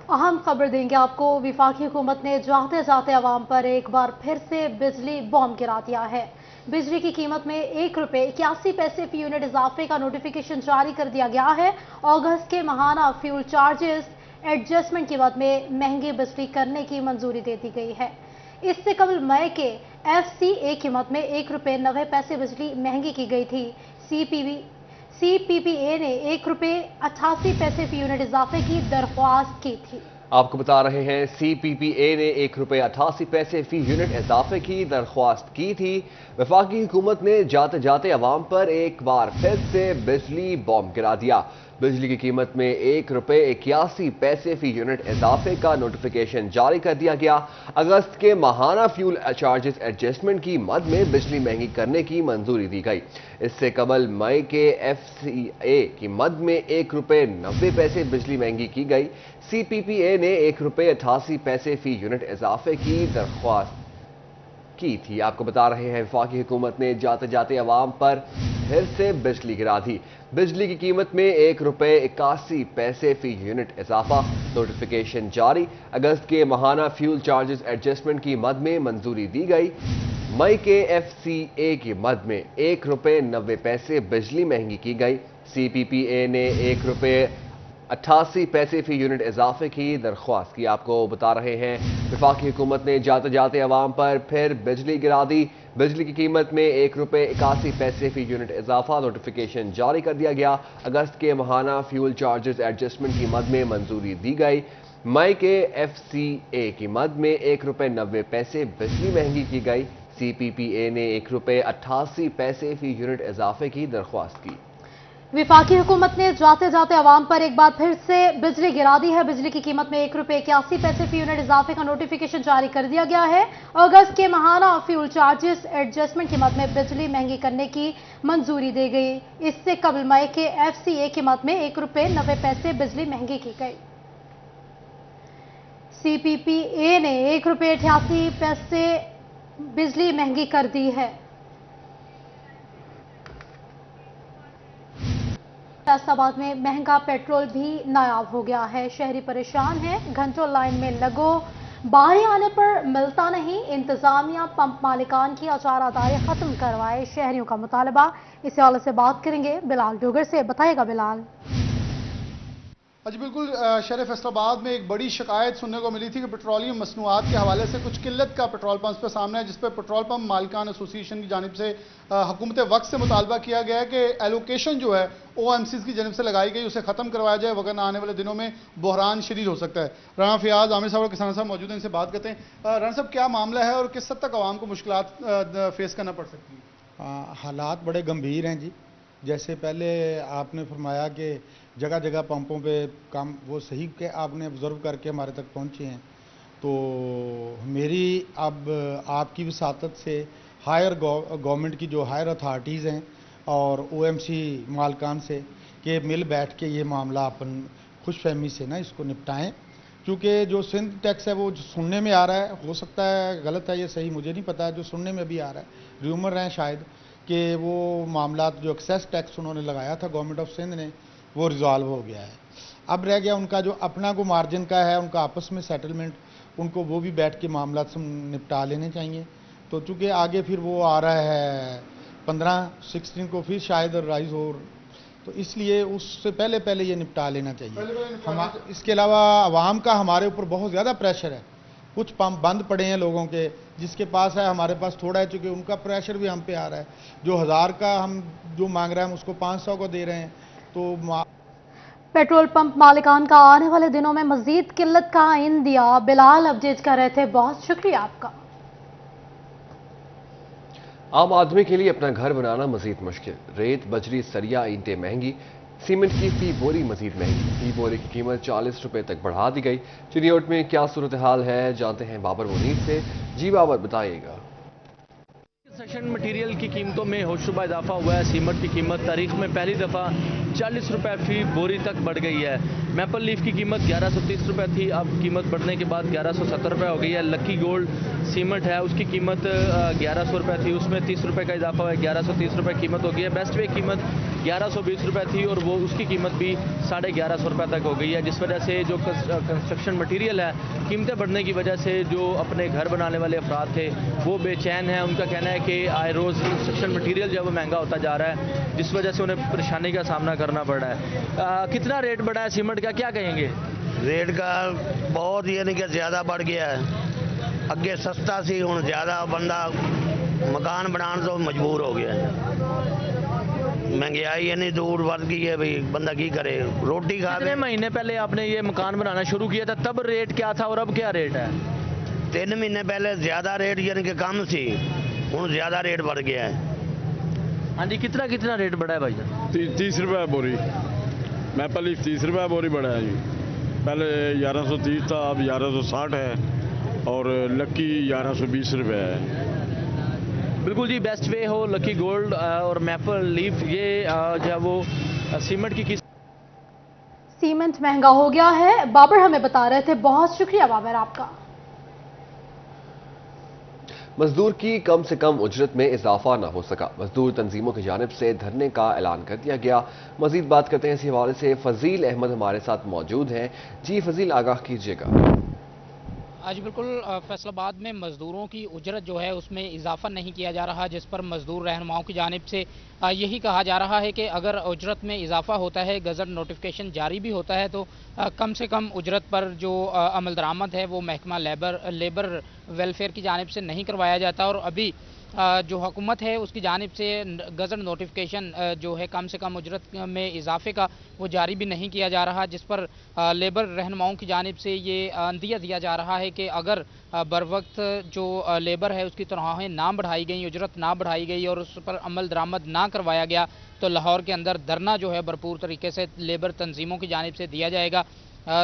अहम खबर देंगे आपको। विफाकी हुकूमत ने जाते जाते अवाम पर एक बार फिर से बिजली बॉम्ब गिरा दिया है। बिजली की कीमत में ₹1.81 फी यूनिट इजाफे का नोटिफिकेशन जारी कर दिया गया है। अगस्त के माहाना फ्यूल चार्जेस एडजस्टमेंट की मद में महंगी बिजली करने की मंजूरी दे दी गई है। इससे कबल मई के FCA की मद में ₹1.90 बिजली महंगी की गई थी। CPPA ने ₹1.88 फी यूनिट इजाफे की दरख्वास्त की थी। आपको बता रहे हैं CPPA ने ₹1.88 फी यूनिट इजाफे की दरख्वास्त की थी। वफाकी हुकूमत ने जाते जाते अवाम पर एक बार फिर से बिजली बॉम्ब गिरा दिया। बिजली की कीमत में ₹1.81 फी यूनिट इजाफे का नोटिफिकेशन जारी कर दिया गया। अगस्त के माहाना फ्यूल चार्जेस एडजस्टमेंट की मद में बिजली महंगी करने की मंजूरी दी गई। इससे कबल मई के FCA की मद में ₹1.90 बिजली महंगी की गई। CPPA ने ₹1.88 फी यूनिट इजाफे की दरख्वास्त की थी। आपको बता रहे हैं वफाकी हुकूमत ने जाते जाते अवाम पर फिर से बिजली गिरा दी। बिजली की कीमत में ₹1.81 फी यूनिट इजाफा, नोटिफिकेशन जारी। अगस्त के माहाना फ्यूल चार्जेस एडजस्टमेंट की मद में मंजूरी दी गई। मई के FCA की मद में ₹1.90 बिजली महंगी की गई। CPPA ने ₹1.88 फी यूनिट इजाफे की दरख्वास्त की। आपको बता रहे हैं वफाकी हुकूमत ने जाते जाते अवाम पर फिर बिजली गिरा दी। बिजली की कीमत में ₹1.81 फी यूनिट इजाफा, नोटिफिकेशन जारी कर दिया गया। अगस्त के माहाना फ्यूल चार्जेस एडजस्टमेंट की मद में मंजूरी दी गई। मई के FCA की मद में ₹1.90 बिजली महंगी की गई। CPPA ने ₹1.88 फी यूनिट इजाफे की दरख्वास्त की। विफाकी हुकूमत ने जाते जाते अवाम पर एक बार फिर से बिजली गिरा दी है। बिजली की कीमत में ₹1.81 फी यूनिट इजाफे का नोटिफिकेशन जारी कर दिया गया है। अगस्त के माहाना फ्यूल चार्जेस एडजस्टमेंट की मद में बिजली महंगी करने की मंजूरी दी गई। इससे कबल मई के FCA की मद में ₹1.90 बिजली महंगी की गई। CPPA ने ₹1.88 बिजली महंगी कर दी है। फैसलाबाद में महंगा पेट्रोल भी नायाब हो गया है। शहरी परेशान हैं, घंटों लाइन में लगो, बारी आने पर मिलता नहीं। इंतजामिया पंप मालिकान की अचारादारी खत्म करवाए, शहरियों का मुतालबा। इस हवाले से बात करेंगे बिलाल डोगर से। बताएगा बिलाल। जी बिल्कुल, शहर फैसलाबाद में एक बड़ी शिकायत सुनने को मिली थी कि पेट्रोलियम मसनूआत के हवाले से कुछ किल्लत का पेट्रोल पंप पे सामने है, जिस पर पेट्रोल पंप मालिकान एसोसिएशन की जानिब से हुकूमत वक्त से मुतालबा किया गया है कि एलोकेशन जो है OMCs की जानिब से लगाई गई उसे ख़त्म करवाया जाए, वरना आने वाले दिनों में बहरान शदीद हो सकता है। राना फयाज, आमिर साहब और किसान साहब मौजूद हैं, इनसे बात करते हैं। राना साहब, क्या मामला है और किस हद तक आवाम को मुश्किलात फेस करना पड़ सकती है? हालात बड़े गंभीर हैं जी। जैसे पहले आपने फरमाया कि जगह जगह पंपों पे काम वो सही के आपने ऑब्जर्व करके हमारे तक पहुंचे हैं, तो मेरी अब आपकी वसातत से हायर गवर्नमेंट की जो हायर अथॉरिटीज़ हैं और OMC मालकान से कि मिल बैठ के ये मामला अपन खुशफहमी से ना इसको निपटाएं, क्योंकि जो सिंध टैक्स है वो जो सुनने में आ रहा है, हो सकता है गलत है, ये सही मुझे नहीं पता, जो सुनने में भी आ रहा है, र्यूमर हैं शायद, कि वो मामला जो एक्सेस टैक्स उन्होंने लगाया था गवर्नमेंट ऑफ सिंध ने वो रिजॉल्व हो गया है। अब रह गया उनका जो अपना को मार्जिन का है, उनका आपस में सेटलमेंट, उनको वो भी बैठ के मामला निपटा लेने चाहिए। तो चूँकि आगे फिर वो आ रहा है 15-16 को फिर शायद राइज हो, तो इसलिए उससे पहले पहले ये निपटा लेना चाहिए। हम इसके अलावा आवाम का हमारे ऊपर बहुत ज़्यादा प्रेशर है। कुछ पंप बंद पड़े हैं लोगों के, जिसके पास है हमारे पास थोड़ा है, चूँकि उनका प्रेशर भी हम पे आ रहा है। जो 1000 का हम जो मांग रहे हैं हम उसको 500 को दे रहे हैं। तो पेट्रोल पंप मालिकान का आने वाले दिनों में मजीद किल्लत का इन दिया। बिलाल अपडेट कर रहे थे, बहुत शुक्रिया आपका। आम आदमी के लिए अपना घर बनाना मजीद मुश्किल। रेत, बजरी, सरिया, ईंटें महंगी। सीमेंट की फी बोरी मजीद महंगी। फी बोरी की कीमत ₹40 तक बढ़ा दी गई। चिनियोट में क्या सूरत हाल है, जानते हैं बाबर मुनीर से। जी बाबर, बताइएगा। कंस्ट्रक्शन मटीरियल की कीमतों में होशरुबा इजाफा हुआ है। सीमेंट की कीमत तारीख में पहली दफ़ा ₹40 फी बोरी तक बढ़ गई है। मैपल लीफ की कीमत ₹1130 थी, अब कीमत बढ़ने के बाद ₹1170 हो गई है। लक्की गोल्ड सीमेंट है, उसकी कीमत ₹1100 थी, उसमें ₹30 का इजाफा हुआ है, ₹1130 कीमत हो गई है। बेस्ट वे कीमत 1120 रुपये थी और वो उसकी कीमत भी 1150 रुपये तक हो गई है, जिस वजह से जो कंस्ट्रक्शन मटीरियल है कीमतें बढ़ने की वजह से जो अपने घर बनाने वाले अफराद थे वो बेचैन हैं। उनका कहना है कि आए रोज़ कंस्ट्रक्शन मटीरियल जो है वो महंगा होता जा रहा है, जिस वजह से उन्हें परेशानी का सामना करना पड़ रहा है। कितना रेट बढ़ा है सीमेंट का, क्या कहेंगे? रेट का बहुत यानी कि ज़्यादा बढ़ गया है। अगे सस्ता सी, हुण ज़्यादा, बंदा मकान बनाने तो मजबूर हो गया है। महंगाई इतनी दूर बढ़ गई है भाई, बंदा की करे, रोटी खा। कितने महीने पहले आपने ये मकान बनाना शुरू किया था, तब रेट क्या था और अब क्या रेट है? 3 महीने पहले ज़्यादा रेट यानी कि कम सी, हुण ज़्यादा रेट बढ़ गया है। हाँ जी, कितना कितना रेट बढ़ा है भाई? 30 रुपये बोरी। मैपल लीफ 30 रुपये बोरी बढ़ा है जी। पहले 1130 था, अब 1160 है और लक्की 1120 रुपये है। बिल्कुल जी, बेस्ट वे हो, लकी गोल्ड और मैपल लीफ, ये जो है वो सीमेंट की सीमेंट महंगा हो गया है। बाबर हमें बता रहे थे, बहुत शुक्रिया बाबर आपका। मजदूर की कम से कम उजरत में इजाफा न हो सका, मजदूर तंजीमों की जानिब से धरने का ऐलान कर दिया गया। मजीद बात करते हैं इसी हवाले से, फजील अहमद हमारे साथ मौजूद हैं। जी फजील, आगाह कीजिएगा। आज बिल्कुल फैसलाबाद में मज़दूरों की उजरत जो है उसमें इजाफा नहीं किया जा रहा, जिस पर मज़दूर रहनुमाओं की जानिब से यही कहा जा रहा है कि अगर उजरत में इजाफा होता है, गज़ट नोटिफिकेशन जारी भी होता है, तो कम से कम उजरत पर जो अमल दरामद है वो महकमा लेबर वेलफेयर की जानिब से नहीं करवाया जाता। और अभी जो हुकूमत है उसकी जानिब से गज़ट नोटिफिकेशन जो है कम से कम उजरत में इजाफे का वो जारी भी नहीं किया जा रहा, जिस पर लेबर रहनुमाओं की जानिब से ये अंदिया दिया जा रहा है कि अगर बर वक्त जो लेबर है उसकी तनख्वाहें ना बढ़ाई गई, उजरत ना बढ़ाई गई और उस पर अमल दरामद ना करवाया गया, तो लाहौर के अंदर धरना जो है भरपूर तरीके से लेबर तंजीमों की जानिब से दिया जाएगा।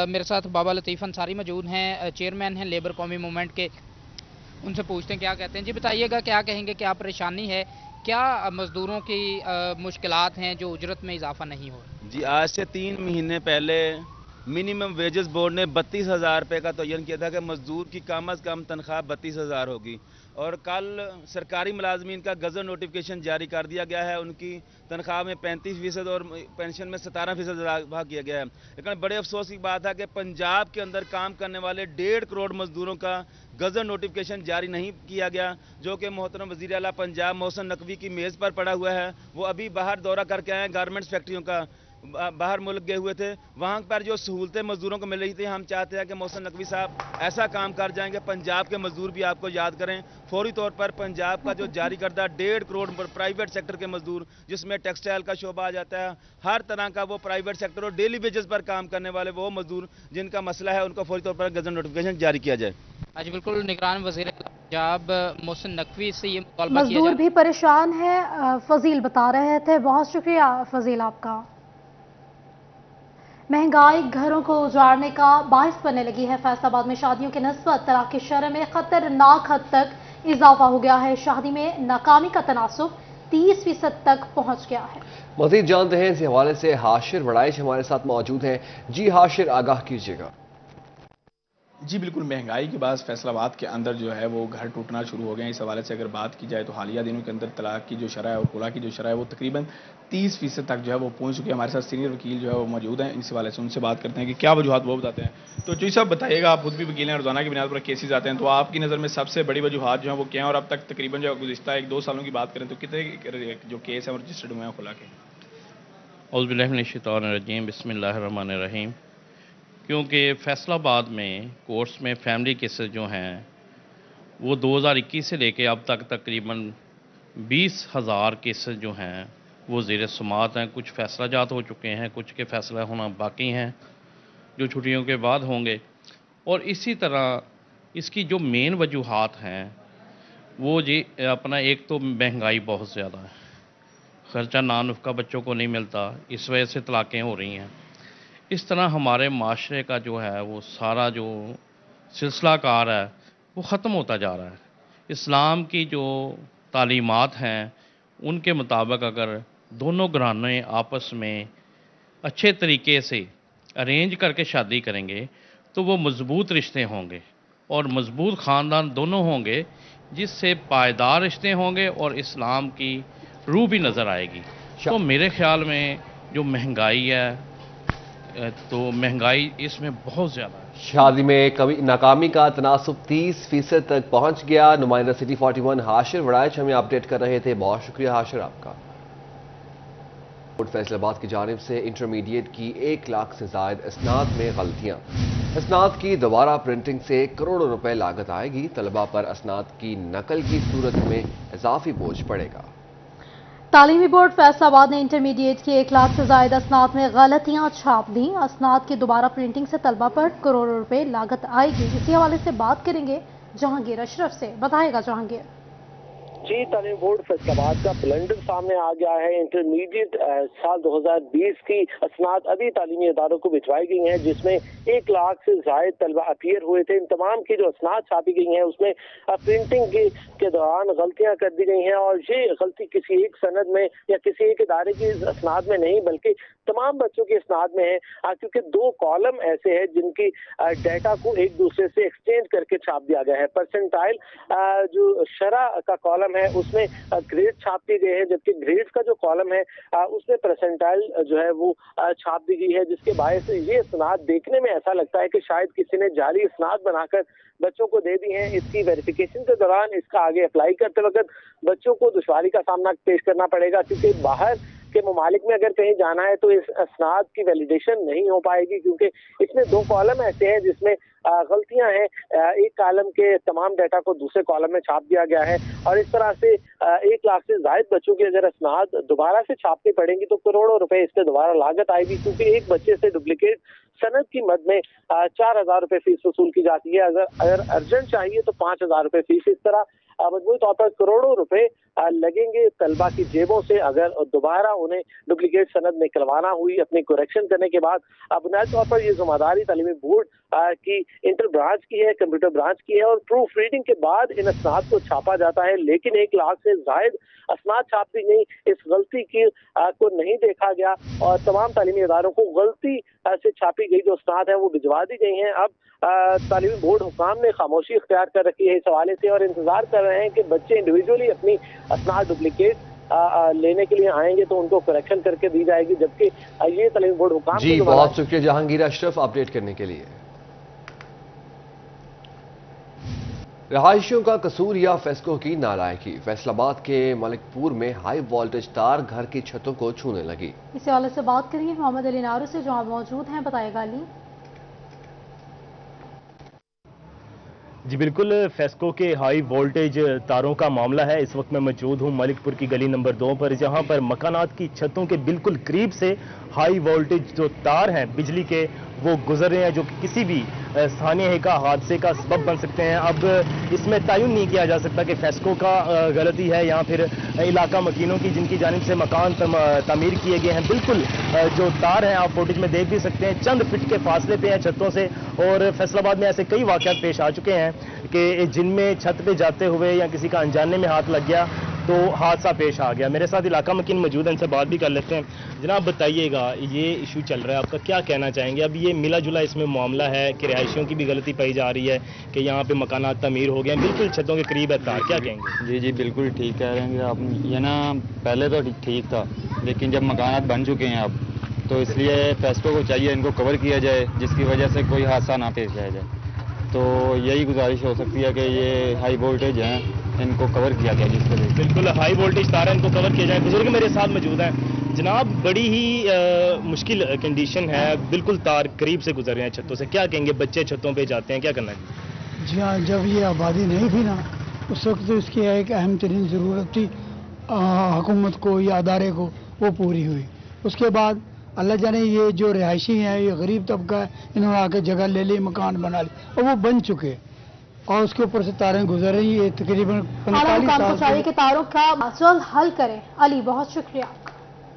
मेरे साथ बाबा लतीफ़ अंसारी मौजूद हैं, चेयरमैन हैं लेबर कौमी मूवमेंट के, उनसे पूछते हैं क्या कहते हैं। जी बताइएगा, क्या कहेंगे, क्या परेशानी है, क्या मज़दूरों की मुश्किलात हैं जो उजरत में इजाफा नहीं हो? जी, आज से 3 महीने पहले मिनिमम वेजेस बोर्ड ने 32,000 रुपये का तयन किया था कि मजदूर की कम अज़ कम तनख्वाह 32,000 होगी, और कल सरकारी मुलाजमीन का गज़ट नोटिफिकेशन जारी कर दिया गया है। उनकी तनख्वाह में 35% और पेंशन में 17% इजाफा किया गया है। लेकिन बड़े अफसोस की बात है कि पंजाब के अंदर काम करने वाले 1.5 करोड़ मजदूरों का गज़ट नोटिफिकेशन जारी नहीं किया गया, जो कि मोहतरम वज़ीर आला पंजाब मोहसिन नकवी की मेज़ पर पड़ा हुआ है। वो अभी बाहर दौरा करके आए हैं, गारमेंट्स फैक्ट्रियों का बाहर मुल्क गए हुए थे, वहाँ पर जो सहूलतें मजदूरों को मिल रही थी, हम चाहते हैं कि मोहसिन नकवी साहब ऐसा काम कर जाएंगे, पंजाब के मजदूर भी आपको याद करें। फौरी तौर पर पंजाब का जो जारी करदा 1.5 करोड़ प्राइवेट सेक्टर के मजदूर, जिसमें टेक्सटाइल का शोबा आ जाता है, हर तरह का वो प्राइवेट सेक्टर और डेली वेजेस पर काम करने वाले वो मजदूर जिनका मसला है, उनको फौरी तौर पर गज़ट नोटिफिकेशन जारी किया जाए। आज बिल्कुल निगरान वज़ीर पंजाब मोहसिन नकवी से ये मुतालबा किया मजदूर भी परेशान है, फजील बता रहे थे। बहुत शुक्रिया फजील आपका। महंगाई घरों को उजाड़ने का बायस बनने लगी है। फैसलाबाद में शादियों के निस्बत तलाक की शरह में खतरनाक हद तक इजाफा हो गया है। शादी में नाकामी का तनासुब 30% तक पहुंच गया है। मजीद जानते हैं इस हवाले से, हाशिर वड़ाइश हमारे साथ मौजूद हैं। जी हाशिर, आगाह कीजिएगा। जी बिल्कुल, महंगाई के बाद फैसलाबाद के अंदर जो है वो घर टूटना शुरू हो गए हैं। इस हवाले से अगर बात की जाए तो हालिया दिनों के अंदर तलाक की जो शरह है और खुला की जो शरह है वो तकरीबन 30% तक जो है वो पहुंच चुकी है। हमारे साथ सीनियर वकील जो है वो मौजूद हैं, इस हवाले से उनसे बात करते हैं कि क्या वजूहत वो बताते हैं। तो जी साहब बताइएगा, आप खुद भी वकील हैं, रोजाना की बुनियाद पर केसेज आते हैं, तो आपकी नज़र में सबसे बड़ी वजूहत जो है वो क्या है, और अब तक तकरीबन जो गुज़िश्ता 1-2 सालों की बात करें तो कितने जो केस हैं रजिस्टर्ड हुए हैं खुला के? औज़ुबिल्लाहि मिनश्शैतानिर्रजीम, बिस्मिल्लाहिर्रहमानिर्रहीम। क्योंकि फैसलाबाद में कोर्ट्स में फैमिली केसेस जो हैं वो 2021 से लेके अब तक तकरीबन 20,000 केसेस जो हैं वो ज़ेर समाअत हैं। कुछ फैसलाजात हो चुके हैं, कुछ के फैसला होना बाकी हैं जो छुट्टियों के बाद होंगे। और इसी तरह इसकी जो मेन वजूहात हैं वो जी अपना, एक तो महंगाई बहुत ज़्यादा है, ख़र्चा नानुफ़्का बच्चों को नहीं मिलता, इस वजह से तलाक़ें हो रही हैं। इस तरह हमारे माशरे का जो है वो सारा जो सिलसिला कार है वो ख़त्म होता जा रहा है। इस्लाम की जो तालीमात हैं उनके मुताबिक अगर दोनों घराने आपस में अच्छे तरीके से अरेंज करके शादी करेंगे तो वो मज़बूत रिश्ते होंगे और मज़बूत ख़ानदान दोनों होंगे, जिससे पायदार रिश्ते होंगे और इस्लाम की रूह भी नज़र आएगी। तो मेरे ख्याल में जो महंगाई है तो महंगाई इसमें बहुत ज़्यादा है। शादी में कभी नाकामी का तनासुब 30% तक पहुंच गया। नुमाइंदा सिटी 41 हाशिर वड़ाइच हमें अपडेट कर रहे थे। बहुत शुक्रिया हाशिर आपका। फैसलाबाद की जानिब से इंटरमीडिएट की 1 लाख से जायद इसनाद में गलतियां। इसनाद की दोबारा प्रिंटिंग से करोड़ों रुपए लागत आएगी। तलबा पर इसनाद की नकल की सूरत में इजाफी बोझ पड़ेगा। तालीमी बोर्ड फैसलाबाद ने इंटरमीडिएट की 1 लाख से ज्यादा असनाद में गलतियां छाप दी। असनाद की दोबारा प्रिंटिंग से तलबा पर करोड़ों रुपए लागत आएगी। इसी हवाले से बात करेंगे जहांगीर अशरफ से। बताएगा जहांगीर। जी, तालीम बोर्ड फैसलाबाद का ब्लंडर सामने आ गया है। इंटरमीडिएट साल 2020 की असनाद अभी तालीमी इदारों को भिजवाई गई हैं, जिसमें 1 लाख से जायद तलबा अपीयर हुए थे। इन तमाम की जो असनाद छापी गई हैं उसमें प्रिंटिंग के दौरान गलतियां कर दी गई हैं, और ये गलती किसी एक सनद में या किसी एक इदारे की असनाद में नहीं बल्कि तमाम बच्चों की असनाद में है, क्योंकि 2 कॉलम ऐसे हैं जिनकी डाटा को एक दूसरे से एक्सचेंज करके छाप दिया गया है। परसेंटाइल जो शरा का कॉलम है उसमें ग्रेड छाप दिए गए हैं, जबकि ग्रेड्स का जो कॉलम है उसमें परसेंटाइल जो है वो छाप दी गई है, जिसके बायस ये इसनाद देखने में ऐसा लगता है कि शायद किसी ने जाली इसनाद बनाकर बच्चों को दे दी हैं। इसकी वेरिफिकेशन के दौरान इसका आगे अप्लाई करते वक्त बच्चों को दुश्वारी का सामना पेश करना पड़ेगा, क्योंकि बाहर के ममालिक में अगर कहीं जाना है तो इस असनाद की वैलिडेशन नहीं हो पाएगी, क्योंकि इसमें 2 कॉलम ऐसे हैं जिसमें गलतियां हैं। एक कॉलम के तमाम डाटा को दूसरे कॉलम में छाप दिया गया है, और इस तरह से 1 लाख से ज्यादा बच्चों की अगर असनाद दोबारा से छापनी पड़ेंगी तो करोड़ों रुपए इस पे दोबारा लागत आएगी, क्योंकि एक बच्चे से डुप्लीकेट सनद की मद में 4,000 रुपए फीस वसूल की जाती है। अगर अर्जेंट चाहिए तो 5,000 रुपए फीस। इस तरह मजबूत तौर पर करोड़ों रुपए लगेंगे तलबा की जेबों से अगर दोबारा उन्हें डुप्लीकेट सनद निकलवाना हुई अपनी करेक्शन करने के बाद। बुनियादी तौर पर ये जिम्मेदारी तालीमी बोर्ड की इंटर ब्रांच की है, कंप्यूटर ब्रांच की है, और प्रूफ रीडिंग के बाद इन असनाद को छापा जाता है। लेकिन 1 लाख से जायद असनाद छाप दी गई, इस गलती की को नहीं देखा गया, और तमाम तालीमी इदारों को गलती से छापी गई जो असनाद है वो भिजवा दी गई हैं। अब तालीमी बोर्ड हुकाम ने खामोशी इख्तियार कर रखी है इस हवाले से, और इंतजार कर रहे हैं कि बच्चे इंडिविजुअली अपनी असनाद डुप्लीकेट लेने के लिए आएंगे तो उनको करेक्शन करके दी जाएगी, जबकि ये तालीमी बोर्ड हुकाम। जी, बहुत शुक्रिया जहांगीर अशरफ अपडेट करने के लिए। रहायशियों का कसूर या फेस्को की नालायकी। फैसलाबाद के मलिकपुर में हाई वोल्टेज तार घर की छतों को छूने लगी। इस हवाले से बात करेंगे मोहम्मद अली नारू से, जो आप मौजूद हैं। बताएगा अली। जी बिल्कुल, फेस्को के हाई वोल्टेज तारों का मामला है। इस वक्त मैं मौजूद हूं मलिकपुर की गली नंबर 2 पर, जहां पर मकानात की छतों के बिल्कुल करीब से हाई वोल्टेज जो तार हैं बिजली के वो गुजर रहे हैं, जो कि किसी भी स्थानीय का हादसे का सबब बन सकते हैं। अब इसमें तयन नहीं किया जा सकता कि फेस्को का गलती है या फिर इलाका मकीनों की, जिनकी जानिब से मकान तामीर किए गए हैं। बिल्कुल जो तार हैं आप फुटेज में देख भी सकते हैं, चंद फीट के फासले पे हैं छतों से। और फैसलाबाद में ऐसे कई वाक़यात पेश आ चुके हैं कि जिनमें छत पे जाते हुए या किसी का अनजाने में हाथ लग गया तो हादसा पेश आ गया। मेरे साथ इलाका मकीन मौजूद है, इनसे बात भी कर लेते हैं। जनाब बताइएगा, ये इशू चल रहा है, आपका क्या कहना चाहेंगे? अब ये मिला जुला इसमें मामला है कि रिहायशियों की भी गलती पाई जा रही है कि यहाँ पे मकानात तमीर हो गए, बिल्कुल छतों के करीब है तार, क्या कहेंगे? जी जी बिल्कुल ठीक कह रहे हैं आप। ये ना पहले तो ठीक था, लेकिन जब मकानात बन चुके हैं अब, तो इसलिए फेस्को को चाहिए इनको कवर किया जाए, जिसकी वजह से कोई हादसा ना पेश आया जाए। तो यही गुजारिश हो सकती है कि ये हाई वोल्टेज हैं इनको कवर किया जाए, जिसके लिए बिल्कुल हाई वोल्टेज तार है, इनको कवर किया जाए। बुजुर्ग मेरे साथ मौजूद हैं। जनाब बड़ी ही मुश्किल कंडीशन है, बिल्कुल तार करीब से गुजर रहे हैं छतों से, क्या कहेंगे? बच्चे छतों पे जाते हैं, क्या करना है? जी हाँ, जब ये आबादी नहीं थी ना उस वक्त तो इसकी एक अहम तरीन ज़रूरत थी हुकूमत को या अदारे को, वो पूरी हुई। उसके बाद अल्लाह जाने ये जो रिहायशी हैं, ये गरीब तबका है, इन्होंने आके जगह ले ली, मकान बना ली और वो बन चुके, और उसके ऊपर से तारें गुजर रही है तकरीबन 45 साल। के तारों का जल्द हल करें। अली बहुत शुक्रिया।